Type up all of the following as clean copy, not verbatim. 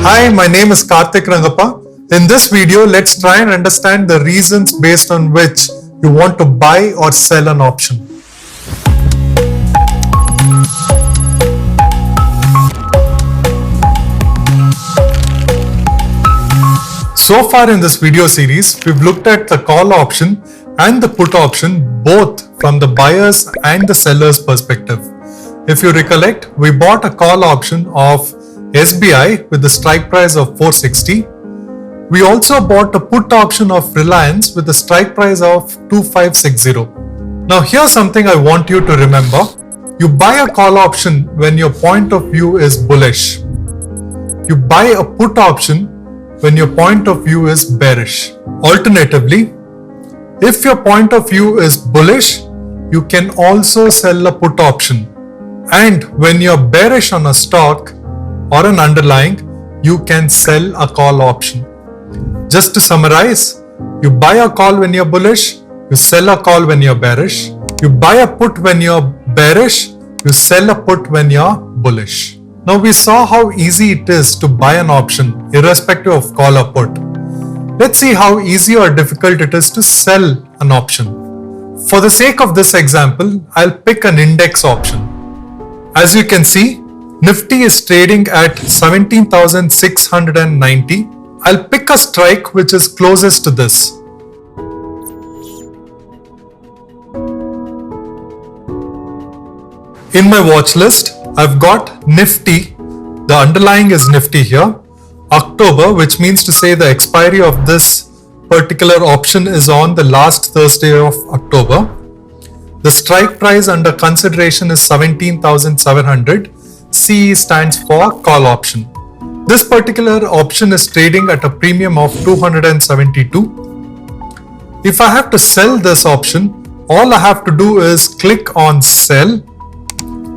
Hi, my name is Karthik Rangappa. In this video, let's try and understand the reasons based on which you want to buy or sell an option. So far in this video series, we've looked at the call option and the put option both from the buyer's and the seller's perspective. If you recollect, we bought a call option of SBI with the strike price of 460. We also bought a put option of Reliance with the strike price of 2560. Now here's something I want you to remember. You buy a call option when your point of view is bullish. You buy a put option when your point of view is bearish. Alternatively, if your point of view is bullish, you can also sell a put option. And when you're bearish on a stock or an underlying, you can sell a call option. Just to summarize, you buy a call when you're bullish, you sell a call when you're bearish. You buy a put when you're bearish, you sell a put when you're bullish. Now we saw how easy it is to buy an option irrespective of call or put. Let's see how easy or difficult it is to sell an option. For the sake of this example, I'll pick an index option. As you can see, Nifty is trading at 17,690. I'll pick a strike which is closest to this. In my watch list, I've got Nifty, the underlying is Nifty here, October, which means to say the expiry of this particular option is on the last Thursday of October. The strike price under consideration is 17,700. CE stands for call option. This particular option is trading at a premium of 272. If I have to sell this option, all I have to do is click on sell.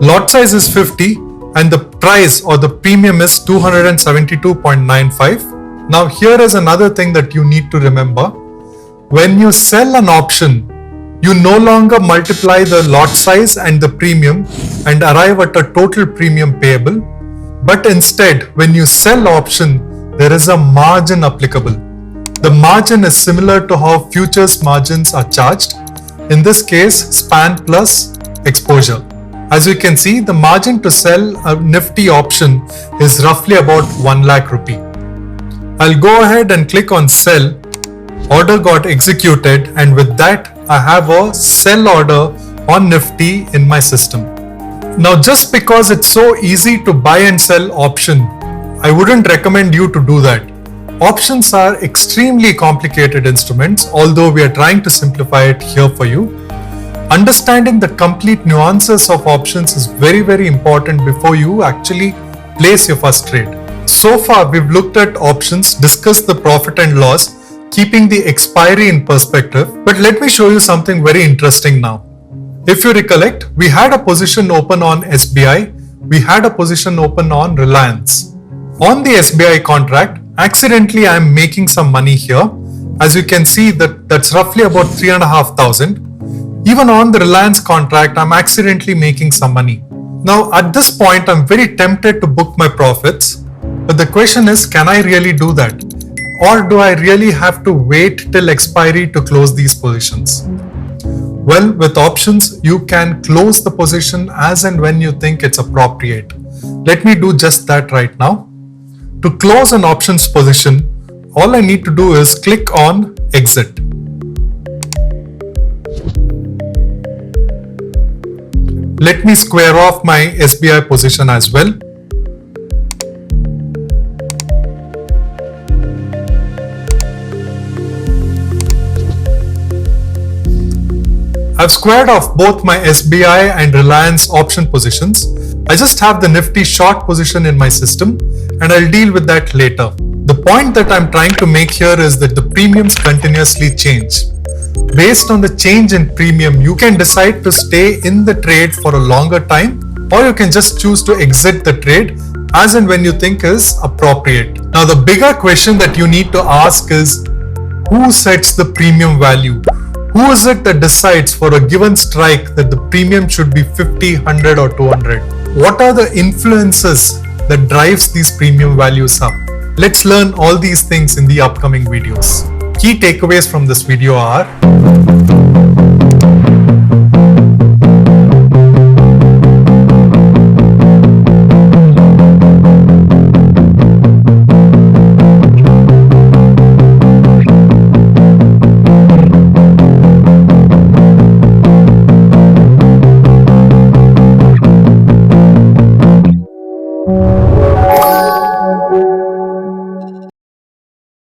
Lot size is 50 and the price or the premium is 272.95. Now here is another thing that you need to remember. When you sell an option, you no longer multiply the lot size and the premium and arrive at a total premium payable. But instead, when you sell option, there is a margin applicable. The margin is similar to how futures margins are charged. In this case, span plus exposure. As you can see, the margin to sell a Nifty option is roughly about 1 lakh rupee. I'll go ahead and click on sell. Order got executed, and with that, I have a sell order on Nifty in my system. Now, just because it's so easy to buy and sell option, I wouldn't recommend you to do that. Options are extremely complicated instruments, although we are trying to simplify it here for you. Understanding the complete nuances of options is very, very important before you actually place your first trade. So far, we've looked at options, discussed the profit and loss, keeping the expiry in perspective. But let me show you something very interesting now. If you recollect, we had a position open on SBI, we had a position open on Reliance. On the SBI contract, accidentally I am making some money here. As you can see, that's roughly about 3,500. Even on the Reliance contract, I'm accidentally making some money. Now at this point, I'm very tempted to book my profits. But the question is, can I really do that? Or do I really have to wait till expiry to close these positions? Well, with options, you can close the position as and when you think it's appropriate. Let me do just that right now. To close an options position, all I need to do is click on exit. Let me square off my SBI position as well. I've squared off both my SBI and Reliance option positions. I just have the Nifty short position in my system and I'll deal with that later. The point that I'm trying to make here is that the premiums continuously change. Based on the change in premium, you can decide to stay in the trade for a longer time, or you can just choose to exit the trade as and when you think is appropriate. Now the bigger question that you need to ask is, who sets the premium value? Who is it that decides for a given strike that the premium should be 50, 100 or 200? What are the influences that drives these premium values up? Let's learn all these things in the upcoming videos. Key takeaways from this video are: